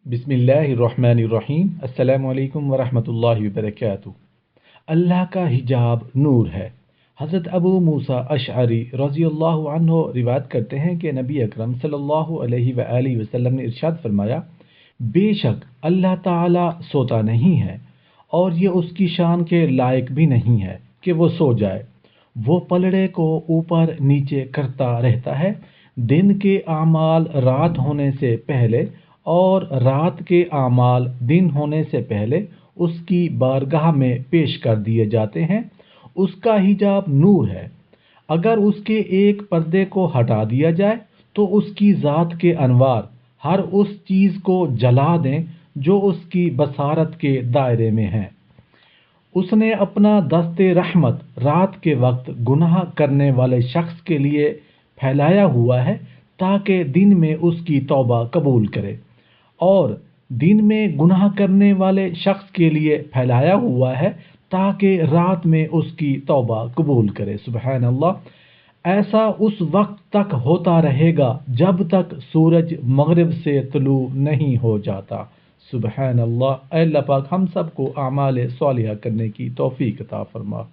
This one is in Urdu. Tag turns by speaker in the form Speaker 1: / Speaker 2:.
Speaker 1: بسم اللہ الرحمن الرحیم۔ السلام علیکم ورحمۃ اللہ وبرکاتہ۔ اللہ کا حجاب نور ہے۔ حضرت ابو موسیٰ اشعری رضی اللہ عنہ روایت کرتے ہیں کہ نبی اکرم صلی اللہ علیہ وآلہ وسلم نے ارشاد فرمایا، بے شک اللہ تعالیٰ سوتا نہیں ہے اور یہ اس کی شان کے لائق بھی نہیں ہے کہ وہ سو جائے۔ وہ پلڑے کو اوپر نیچے کرتا رہتا ہے، دن کے اعمال رات ہونے سے پہلے اور رات کے اعمال دن ہونے سے پہلے اس کی بارگاہ میں پیش کر دیے جاتے ہیں۔ اس کا حجاب نور ہے۔ اگر اس کے ایک پردے کو ہٹا دیا جائے تو اس کی ذات کے انوار ہر اس چیز کو جلا دیں جو اس کی بصارت کے دائرے میں ہے۔ اس نے اپنا دست رحمت رات کے وقت گناہ کرنے والے شخص کے لیے پھیلایا ہوا ہے تاکہ دن میں اس کی توبہ قبول کرے، اور دن میں گناہ کرنے والے شخص کے لیے پھیلایا ہوا ہے تاکہ رات میں اس کی توبہ قبول کرے۔ سبحان اللہ۔ ایسا اس وقت تک ہوتا رہے گا جب تک سورج مغرب سے طلوع نہیں ہو جاتا۔ سبحان اللہ۔ اے اللہ پاک ہم سب کو اعمال صالحہ کرنے کی توفیق عطا فرما۔